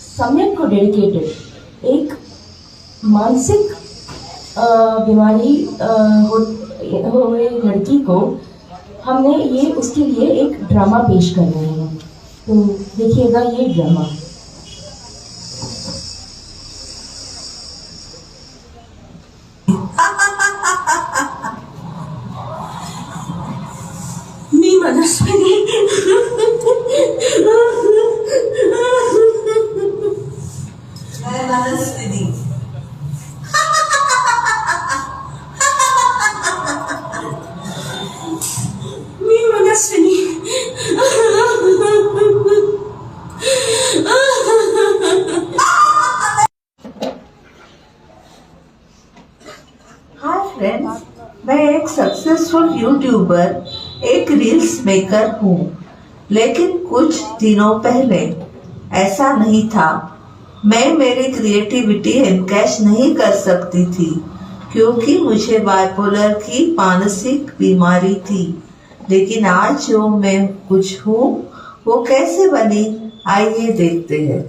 समय को डेडिकेटेड एक मानसिक बीमारी हुए लड़की को हमने ये उसके लिए एक ड्रामा पेश कर रहे हैं। तो देखिएगा ये ड्रामा। मी मनस्विनी मनस्विनी मी मनस्विनी हाय फ्रेंड्स, मैं एक सक्सेसफुल यूट्यूबर, एक रील्स मेकर हूँ। लेकिन कुछ दिनों पहले ऐसा नहीं था। मैं मेरी क्रिएटिविटी एनकैश नहीं कर सकती थी क्योंकि मुझे बाइपोलर की मानसिक बीमारी थी। लेकिन आज जो मैं कुछ हूँ वो कैसे बनी, आइए देखते हैं।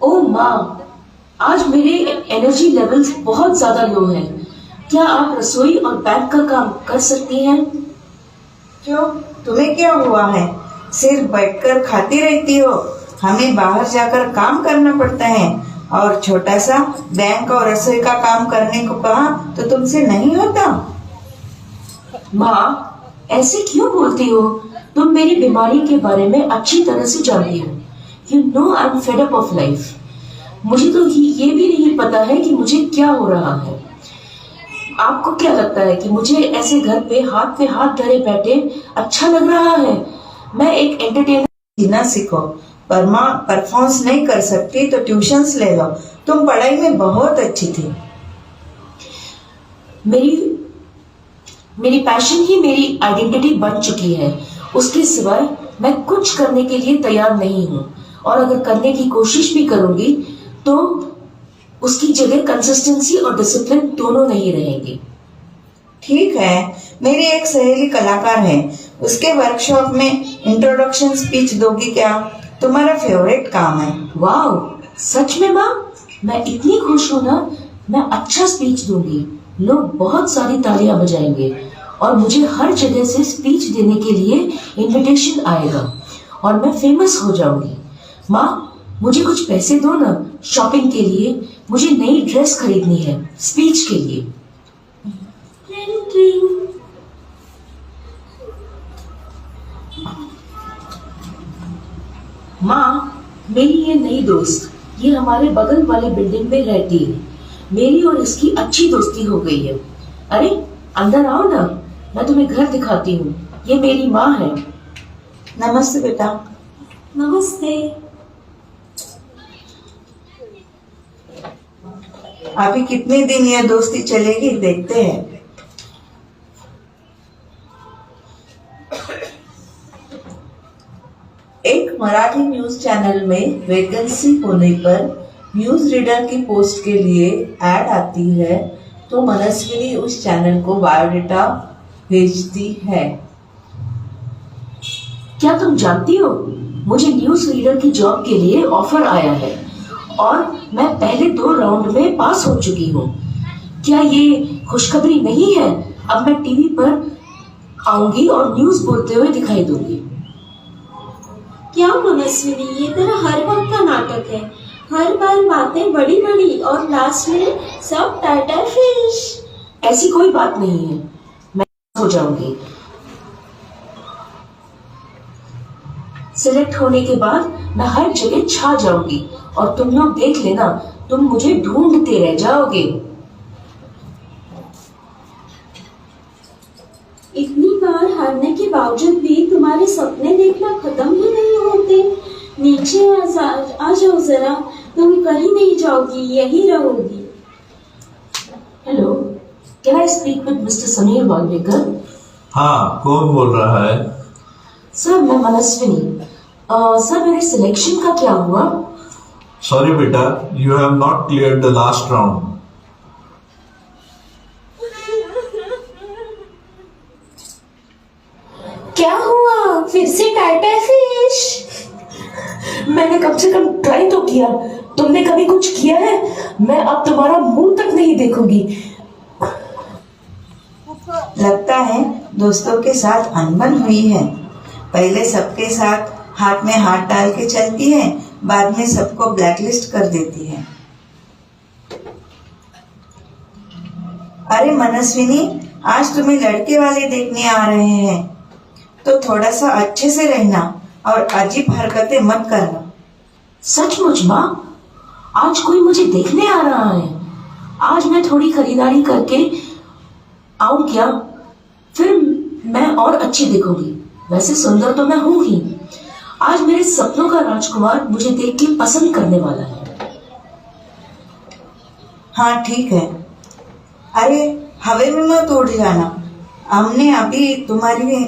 ओह माँ, आज मेरे एनर्जी लेवल्स बहुत ज्यादा लो हैं। क्या आप रसोई और पैक का काम कर सकती हैं? क्यों, तुम्हें क्या हुआ है? सिर्फ बैठकर खाती रहती हो? हमें बाहर जाकर काम करना पड़ता है। और छोटा सा बैंक और रसोई का काम करने को कहा तो तुमसे नहीं होता? माँ, ऐसे क्यों बोलती हो? तुम मेरी बीमारी के बारे में अच्छी तरह से जानती हो। You know I am fed up of life. मुझे तो ये भी नहीं पता है कि मुझे क्या हो रहा है। आपको क्या लगता है कि मुझे ऐसे घर पे हाथ धरे बैठे अच्छा लग रहा है? मैं एक एंटरटेनर। जीना सीखो। परफॉर्मेंस नहीं कर सकती तो ट्यूशंस ले लो। तुम पढ़ाई में बहुत अच्छी थी। मेरी पैशन ही मेरी आइडेंटिटी बन चुकी है। उसके सिवाय मैं कुछ करने के लिए तैयार नहीं हूँ। और अगर करने की कोशिश भी करूंगी तो उसकी जगह कंसिस्टेंसी और डिसिप्लिन दोनों नहीं रहेंगे। ठीक है, मेरी एक सहेली कलाकार है। उसके वर्कशॉप में इंट्रोडक्शन स्पीच दोगी क्या? तुम्हारा फेवरेट काम है। वाह, सच में माँ? मैं इतनी खुश हूँ ना। मैं अच्छा स्पीच दूंगी। लोग बहुत सारी तालियां बजाएंगे और मुझे हर जगह से स्पीच देने के लिए इनविटेशन आएगा और मैं फेमस हो जाऊंगी। माँ, मुझे कुछ पैसे दो ना, शॉपिंग के लिए। मुझे नई ड्रेस खरीदनी है स्पीच के लिए। माँ, मेरी ये नई दोस्त, ये हमारे बगल वाले बिल्डिंग में रहती है। मेरी और इसकी अच्छी दोस्ती हो गई है। अरे अंदर आओ ना, मैं तुम्हें घर दिखाती हूँ। ये मेरी माँ है। नमस्ते बेटा। नमस्ते। अभी कितने दिन ये दोस्ती चलेगी, देखते हैं। एक मराठी न्यूज चैनल में वैकेंसी होने पर न्यूज रीडर की पोस्ट के लिए ऐड आती है तो मनस्विनी उस चैनल को बायोडेटा भेजती है। क्या तुम जानती हो, मुझे न्यूज रीडर की जॉब के लिए ऑफर आया है और मैं पहले 2 राउंड में पास हो चुकी हूँ। क्या ये खुशखबरी नहीं है? अब मैं टीवी पर आऊंगी और न्यूज बोलते हुए दिखाई दूंगी। क्या मनस्विनी, ये तेरा हर वक्त का नाटक है। हर बार बातें बड़ी बड़ी और लास्ट में सब टाटा फिश। ऐसी कोई बात नहीं है, मैं हो जाऊंगी। सिलेक्ट होने के बाद मैं हर जगह छा जाऊंगी और तुम लोग देख लेना, तुम मुझे ढूंढते रह जाओगे। इतनी बार हारने के बावजूद भी तुम्हारे सपने देखना खत्म ही नहीं होते। नीचे आ जाओ जरा, तुम कहीं नहीं जाओगी, यही रहोगी। Hello, can I speak with mister Sameer Valmikar? हाँ, कौन बोल रहा है? सर, मैं मनस्विनी। सर, मेरे सिलेक्शन का क्या हुआ? सॉरी बेटा, you have not cleared the last round. मैंने कम से कम ट्राई तो किया। तुमने कभी कुछ किया है? मैं अब तुम्हारा मुंह तक नहीं देखूंगी। लगता है दोस्तों के साथ अनबन हुई है। पहले सबके साथ हाथ में हाथ डाल के चलती है, बाद में सबको ब्लैकलिस्ट कर देती है। अरे मनस्विनी, आज तुम्हें लड़के वाले देखने आ रहे हैं, तो थोड़ा सा अच्छे से रहना और अजीब हरकतें मत करना। सचमुच माँ, आज कोई मुझे देखने आ रहा है? आज मैं थोड़ी खरीदारी करके आऊं क्या? फिर मैं और अच्छी दिखूंगी। वैसे सुंदर तो मैं हूं ही। आज मेरे सपनों का राजकुमार मुझे देख के पसंद करने वाला है। हाँ ठीक है। अरे हवे में मत उड़ जाना। हमने अभी तुम्हारी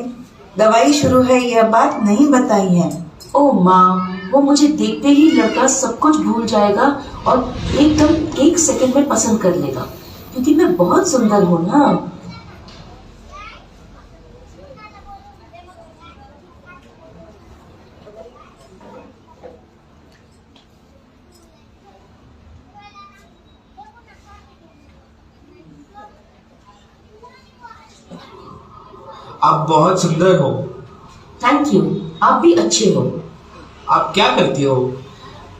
दवाई शुरू है यह बात नहीं बताई है। ओ माँ, वो मुझे देखते ही लड़का सब कुछ भूल जाएगा और एकदम 1 सेकंड में पसंद कर लेगा, क्योंकि मैं बहुत सुंदर हूँ ना। आप बहुत सुंदर हो। Thank you. आप भी अच्छे हो। आप क्या करती हो?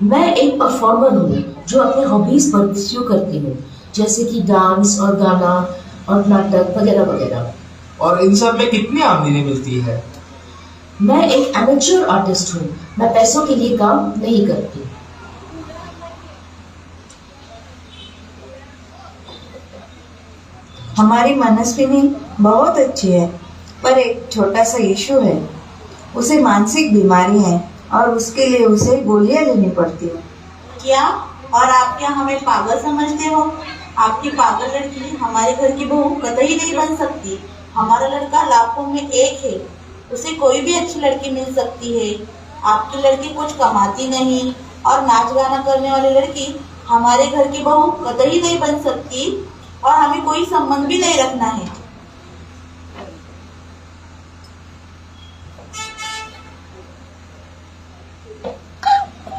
मैं एक परफॉर्मर हूँ जो अपने हॉबीज परस्यू करती हूँ, जैसे कि डांस और गाना और नाटक वगैरह वगैरह। और इन सब में कितनी आमदनी मिलती है? मैं एक एमेच्योर आर्टिस्ट हूँ। मैं पैसों के लिए काम नहीं करती। हमारी मनस्विनी बहुत अच्छी है, पर एक छोटा सा इशू है। उसे मानसिक बीमारी है और उसके लिए उसे गोलियां लेनी पड़ती है। क्या? और आप क्या हमें पागल समझते हो? आपकी पागल लड़की हमारे घर की बहू कतई नहीं बन सकती। हमारा लड़का लाखों में एक है, उसे कोई भी अच्छी लड़की मिल सकती है। आपकी लड़की कुछ कमाती नहीं और नाच गाना करने वाली लड़की हमारे घर की बहू कतई नहीं बन सकती, और हमें कोई संबंध भी नहीं रखना है।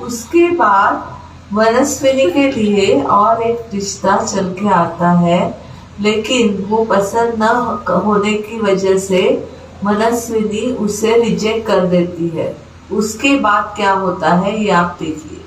उसके बाद मनस्विनी के लिए और एक रिश्ता चल के आता है, लेकिन वो पसंद न होने की वजह से मनस्विनी उसे रिजेक्ट कर देती है। उसके बाद क्या होता है ये आप देखिए।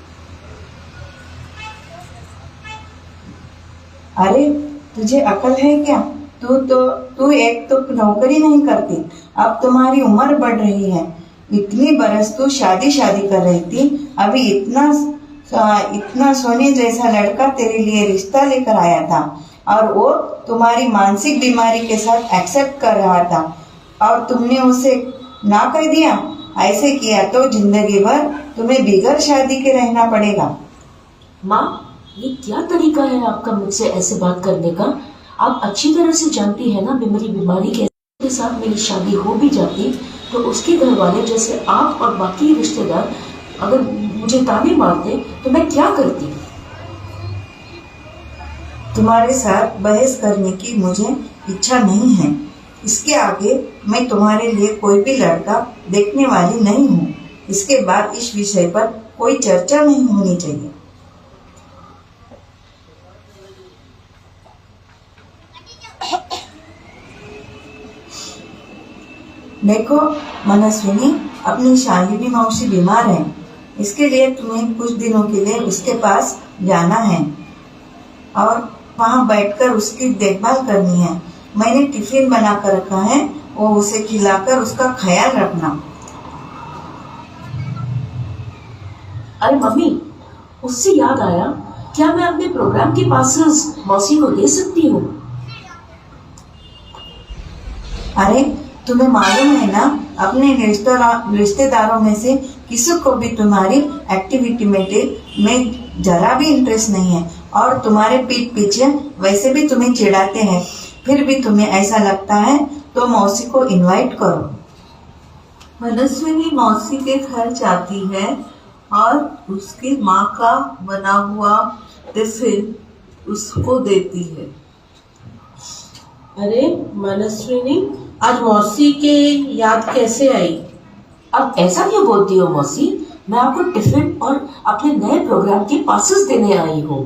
अरे तुझे अकल है क्या? तू एक तो नौकरी नहीं करती, अब तुम्हारी उम्र बढ़ रही है। इतनी बरस तू शादी कर रही थी, अभी इतना सोने जैसा लड़का तेरे लिए रिश्ता लेकर आया था और वो तुम्हारी मानसिक बीमारी के साथ एक्सेप्ट कर रहा था और तुमने उसे ना कर दिया। ऐसे किया तो जिंदगी भर तुम्हें बिगैर शादी के रहना पड़ेगा। माँ, ये क्या तरीका है आपका मुझसे ऐसे बात करने का? आप अच्छी तरह से जानती है ना मेरी बीमारी के साथ मेरी शादी हो भी जाती तो उसके घर वाले जैसे आप और बाकी रिश्तेदार अगर मुझे ताने मारते तो मैं क्या करती? तुम्हारे साथ बहस करने की मुझे इच्छा नहीं है। इसके आगे मैं तुम्हारे लिए कोई भी लड़का देखने वाली नहीं हूँ। इसके बाद इस विषय पर कोई चर्चा नहीं होनी चाहिए। देखो मनस्विनी, अपनी शालिनी मौसी बीमार है, इसके लिए तुम्हें कुछ दिनों के लिए उसके पास जाना है और वहाँ बैठकर उसकी देखभाल करनी है। मैंने टिफिन बना कर रखा है, वो उसे खिलाकर उसका ख्याल रखना। अरे मम्मी, उससे याद आया, क्या मैं अपने प्रोग्राम के पासेस मौसी को दे सकती हूँ? अरे तुम्हें मालूम है ना, अपने रिश्तेदारों में से किसी को भी तुम्हारी एक्टिविटी में जरा भी इंटरेस्ट नहीं है और तुम्हारे पीठ पीछे वैसे भी तुम्हें चिढ़ाते हैं। फिर भी तुम्हें ऐसा लगता है तो मौसी को इनवाइट करो। मनस्विनी मौसी के घर जाती है और उसकी माँ का बना हुआ टिफिन उसको देती है। अरे मनस्विनी, आज मौसी के याद कैसे आई? अब ऐसा क्यों बोलती हो मौसी? मैं आपको टिफिन और अपने नए प्रोग्राम के पासेस देने आई हूँ।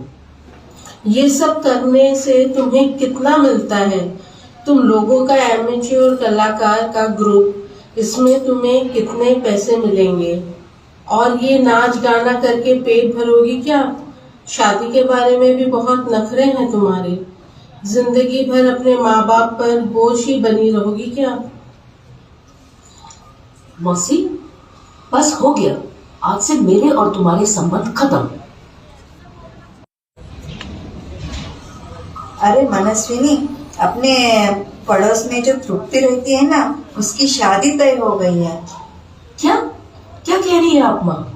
ये सब करने से तुम्हें कितना मिलता है? तुम लोगों का एमेच्योर कलाकार का ग्रुप, इसमें तुम्हें कितने पैसे मिलेंगे? और ये नाच गाना करके पेट भरोगी क्या? शादी के बारे में भी बहुत नखरे हैं तुम्हारे। जिंदगी भर अपने माँ बाप पर बोझ ही बनी रहोगी क्या? मौसी, बस हो गया। आज से मेरे और तुम्हारे संबंध खत्म। अरे मनस्विनी, अपने पड़ोस में जो तृप्ति रहती है ना, उसकी शादी तय हो गई है। क्या क्या कह रही है आप माँ?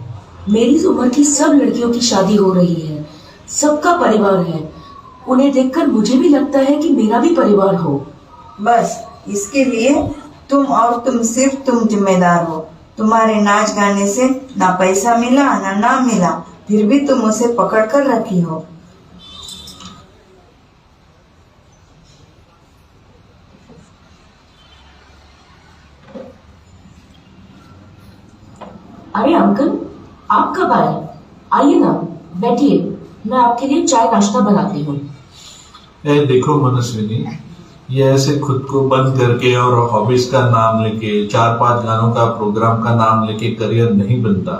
मेरी उम्र की सब लड़कियों की शादी हो रही है, सबका परिवार है। उन्हें देखकर मुझे भी लगता है कि मेरा भी परिवार हो। बस इसके लिए तुम सिर्फ तुम जिम्मेदार हो। तुम्हारे नाच गाने से ना पैसा मिला ना नाम मिला, फिर भी तुम उसे पकड़ कर रखी हो। अरे अंकल, आप कब आए? आइए ना, बैठिए, मैं आपके लिए चाय नाश्ता बनाती हूँ। देखो मनस्विनी, ये ऐसे खुद को बंद करके और हॉबीज का नाम लेके 4-5 गानों का प्रोग्राम का नाम लेके करियर नहीं बनता।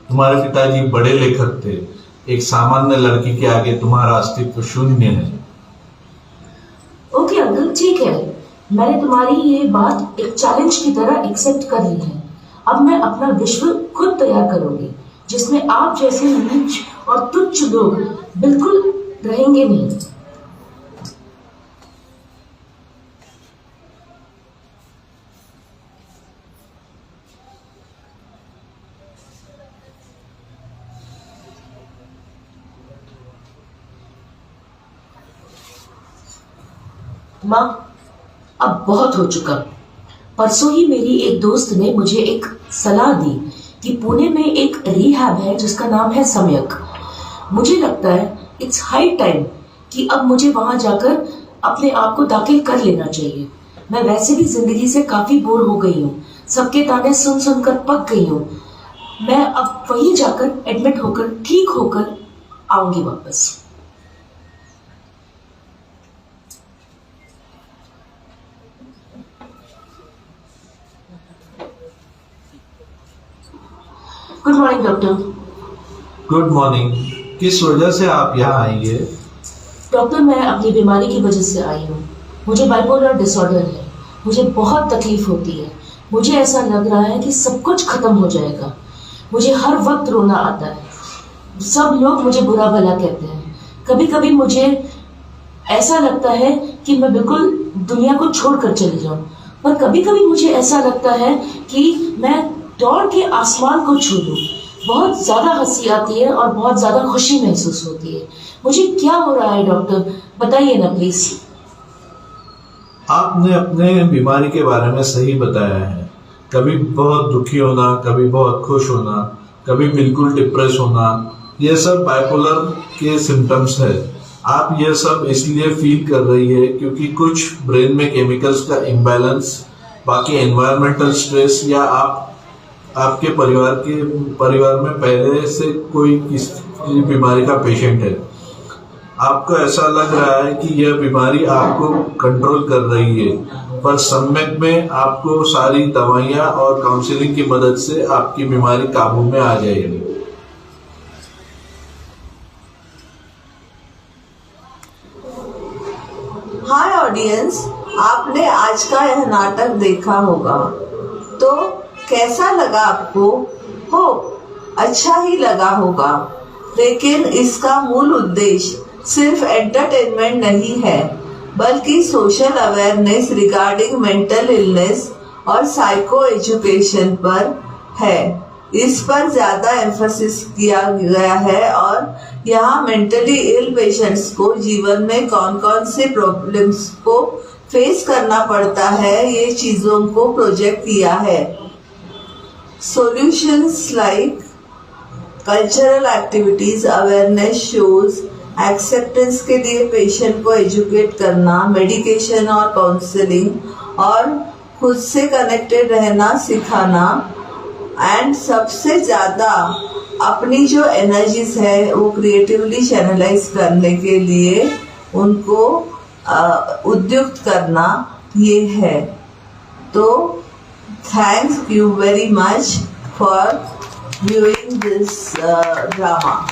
तुम्हारे पिताजी बड़े लेखक थे। एक सामान्य लड़की के आगे तुम्हारा अस्तित्व शून्य है। ओके अंकल, ठीक है। मैंने तुम्हारी ये बात एक चैलेंज की तरह एक्सेप्ट कर ली है। अब मैं अपना विश्व खुद तैयार करूंगी, जिसमें आप जैसे नीच और तुच्छ लोग बिल्कुल रहेंगे नहीं। माँ, अब बहुत हो चुका। परसों ही मेरी एक दोस्त ने मुझे एक सलाह दी कि पुणे में एक रिहैब है जिसका नाम है सम्यक। मुझे लगता है इट्स हाई टाइम कि अब मुझे वहां जाकर अपने आप को दाखिल कर लेना चाहिए। मैं वैसे भी जिंदगी से काफी बोर हो गई हूँ, सबके ताने सुन सुनकर पक गई हूँ। मैं अब वहीं जाकर एडमिट होकर ठीक होकर आऊंगी वापस। Good morning doctor. Good morning. किस वजह से आप यहाँ आई है? डॉक्टर, मैं अपनी बीमारी की वजह से आई हूँ। मुझे बाइपोलर डिसऑर्डर है। मुझे बहुत तकलीफ होती है। मुझे ऐसा लग रहा है कि सब कुछ खत्म हो जाएगा। मुझे हर वक्त रोना आता है। सब लोग मुझे बुरा भला कहते हैं। कभी कभी मुझे ऐसा लगता है कि मैं बिल्कुल दुनिया को छोड़कर चली जाऊं, पर कभी कभी मुझे ऐसा लगता है कि मैं दौड़ के आसमान को छू लूं। बहुत ज्यादा हंसी आती है और बहुत ज्यादा खुशी महसूस होती है। मुझे क्या हो रहा है डॉक्टर, बताइए ना प्लीज। आपने अपने बीमारी के बारे में सही बताया है। कभी बहुत दुखी होना, कभी बहुत खुश होना, कभी बिल्कुल डिप्रेस होना, ये सब बाइपोलर के सिम्टम्स है। आप ये सब इसलिए फील कर रही है क्योंकि कुछ ब्रेन में केमिकल्स का इम्बैलेंस, बाकी एनवायरमेंटल स्ट्रेस, या आपके परिवार में पहले से कोई किसी बीमारी का पेशेंट है। आपको ऐसा लग रहा है कि यह बीमारी आपको कंट्रोल कर रही है, पर सम्यक में आपको सारी दवाइयाँ और काउंसलिंग की मदद से आपकी बीमारी काबू में आ जाएगी। हाय ऑडियंस, आपने आज का यह नाटक देखा होगा, तो कैसा लगा आपको? हो अच्छा ही लगा होगा, लेकिन इसका मूल उद्देश्य सिर्फ एंटरटेनमेंट नहीं है, बल्कि social awareness regarding mental illness और साइको एजुकेशन पर है। इस पर ज्यादा एम्फेसिस किया गया है और यहाँ मेंटली इल पेशेंट्स को जीवन में कौन कौन से प्रॉब्लम्स को फेस करना पड़ता है, ये चीजों को प्रोजेक्ट किया है। Solutions like cultural activities, awareness shows, acceptance के लिए पेशेंट को एजुकेट करना, मेडिकेशन और काउंसलिंग, और खुद से कनेक्टेड रहना सिखाना, एंड सबसे ज़्यादा अपनी जो एनर्जीज है वो क्रिएटिवली चैनलाइज करने के लिए उनको उद्युक्त करना ये है। तो thank you very much for viewing this drama.